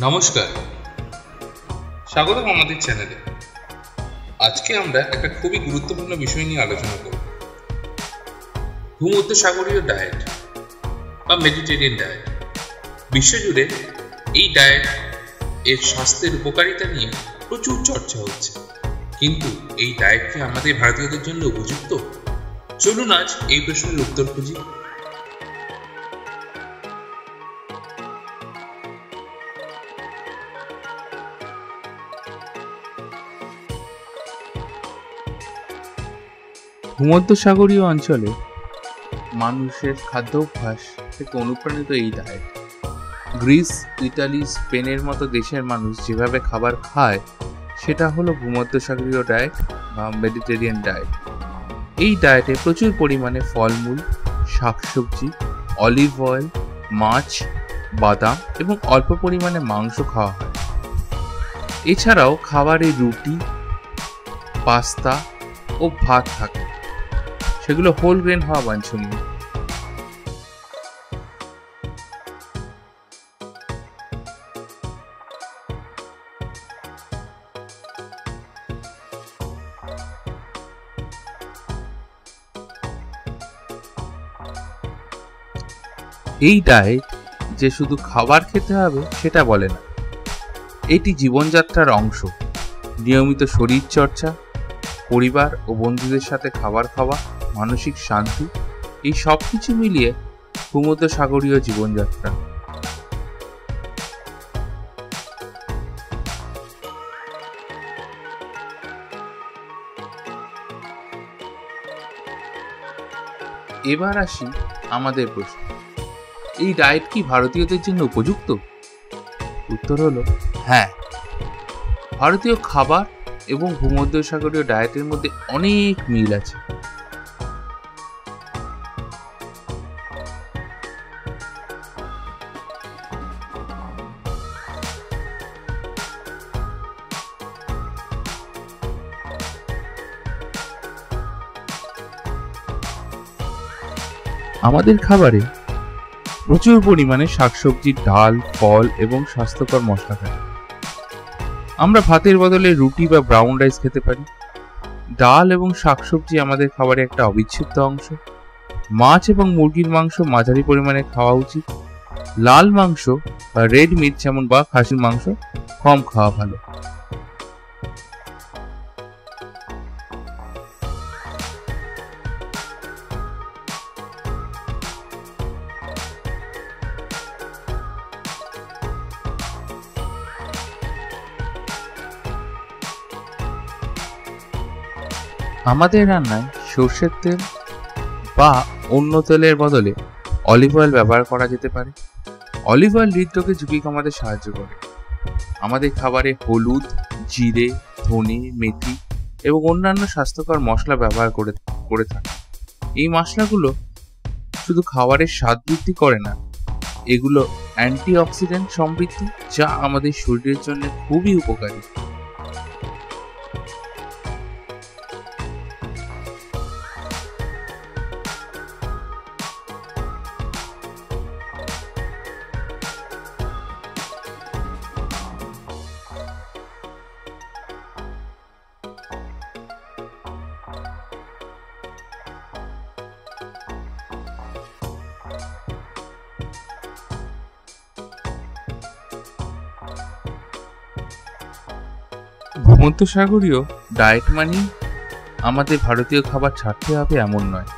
নমস্কার, স্বাগতম আমাদের চ্যানেলে। আজকে আমরা একটা খুবই গুরুত্বপূর্ণ বিষয় নিয়ে আলোচনা করব, ভূমধ্যসাগরীয় ডায়েট বা মেডিটেরিয়ান ডায়েট। বিশ্বজুড়ে এই ডায়েট এর স্বাস্থ্যের উপকারিতা নিয়ে প্রচুর চর্চা হচ্ছে, কিন্তু এই ডায়েট কি আমাদের ভারতীয়দের জন্য উপযুক্ত? চলুন আজ এই প্রশ্নের উত্তর খুঁজি। ভূমধ্যসাগরীয় অঞ্চলে মানুষের খাদ্যাভ্যাস থেকে অনুপ্রাণিত এই ডায়েট। গ্রিস, ইটালি, স্পেনের মতো দেশের মানুষ যেভাবে খাবার খায় সেটা হলো ভূমধ্যসাগরীয় ডায়েট বা মেডিটেরিয়ান ডায়েট। এই ডায়েটে প্রচুর পরিমাণে ফলমূল, শাকসবজি, অলিভ অয়েল, মাছ, বাদাম এবং অল্প পরিমাণে মাংস খাওয়া হয়। এছাড়াও খাবারে রুটি, পাস্তা ও ভাত থাকে, সেগুলো হোল গ্রেন হওয়া বাঞ্ছনীয়। এই ডায়েট যে শুধু খাবার খেতে হবে সেটা বলে না, এটি জীবনযাত্রার অংশ। নিয়মিত শরীর চর্চা, পরিবার ও বন্ধুদের সাথে খাবার খাওয়া, মানসিক শান্তি, এই সব কিছু মিলিয়ে ভূমধ্যসাগরীয় জীবনযাত্রা। এবার আসি আমাদের প্রশ্ন, এই ডায়েট কি ভারতীয়দের জন্য উপযুক্ত? উত্তর হলো হ্যাঁ। ভারতীয় খাবার এবং ভূমধ্যসাগরীয় ডায়েটের মধ্যে অনেক মিল আছে। আমাদের খাবারে প্রচুর পরিমাণে শাকসবজি, ডাল, ফল এবং স্বাস্থ্যকর মশলা থাকে। আমরা ভাতের বদলে রুটি বা ব্রাউন রাইস খেতে পারি। ডাল এবং শাকসবজি আমাদের খাবারে একটা অবিচ্ছেদ্য অংশ। মাছ এবং মুরগির মাংস মাঝারি পরিমাণে খাওয়া উচিত। লাল মাংস বা রেড মিট যেমন বা খাসির মাংস কম খাওয়া ভালো। আমাদের রান্নায় সর্ষের তেল বা অন্য তেলের বদলে অলিভ অয়েল ব্যবহার করা যেতে পারে। অলিভ অয়েল হৃদরোগের ঝুঁকি কমাতে সাহায্য করে। আমাদের খাবারে হলুদ, জিরে, ধনে, মেথি এবং অন্যান্য স্বাস্থ্যকর মশলা ব্যবহার করে থাকে। এই মশলাগুলো শুধু খাবারের স্বাদ বৃদ্ধি করে না, এগুলো অ্যান্টিঅক্সিডেন্ট সমৃদ্ধ, যা আমাদের শরীরের জন্য খুবই উপকারী। ভূমধ্যসাগরীয় ডায়েট মানে আমাদের ভারতীয় খাবার ছাড়তে হবে এমন নয়।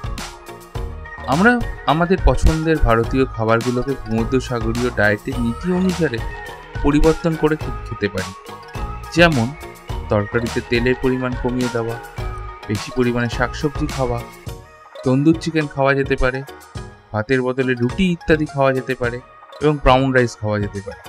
আমরা আমাদের পছন্দের ভারতীয় খাবারগুলোকে ভূমধ্যসাগরীয় ডায়েটের নীতি অনুসারে পরিবর্তন করে খেতে পারি। যেমন তরকারিতে তেলের পরিমাণ কমিয়ে দেওয়া, বেশি পরিমাণে শাকসবজি খাওয়া, তন্দুর চিকেন খাওয়া যেতে পারে, ভাতের বদলে রুটি ইত্যাদি খাওয়া যেতে পারে এবং ব্রাউন রাইস খাওয়া যেতে পারে।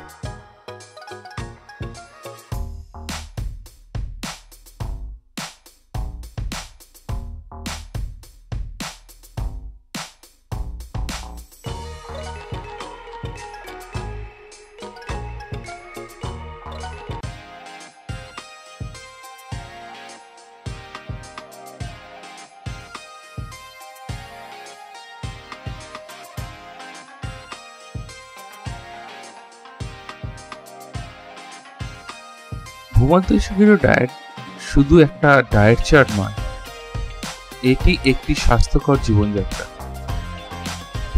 ভূমধ্যসাগরীয় ডায়েট শুধু একটা ডায়েট চার্ট নয়, এটি একটি স্বাস্থ্যকর জীবনযাত্রা।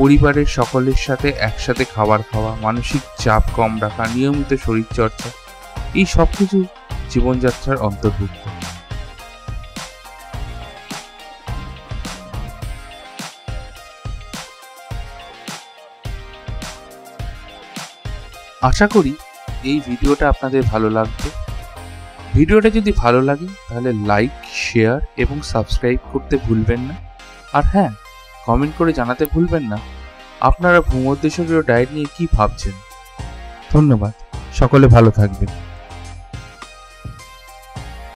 পরিবারের সকলের সাথে একসাথে খাবার খাওয়া, মানসিক চাপ কম রাখা, নিয়মিত শরীরচর্চা, এই সব কিছু জীবনযাত্রার অন্তর্ভুক্ত। আশা করি এই ভিডিওটা আপনাদের ভালো লাগবে। ভিডিওটা যদি ভালো লাগে তাহলে লাইক, শেয়ার এবং সাবস্ক্রাইব করতে ভুলবেন না। আর হ্যাঁ, কমেন্ট করে জানাতে ভুলবেন না আপনারা ভূমধ্যসাগরীয় ডায়েট নিয়ে কি ভাবছেন। ধন্যবাদ, সকলে ভালো থাকবেন।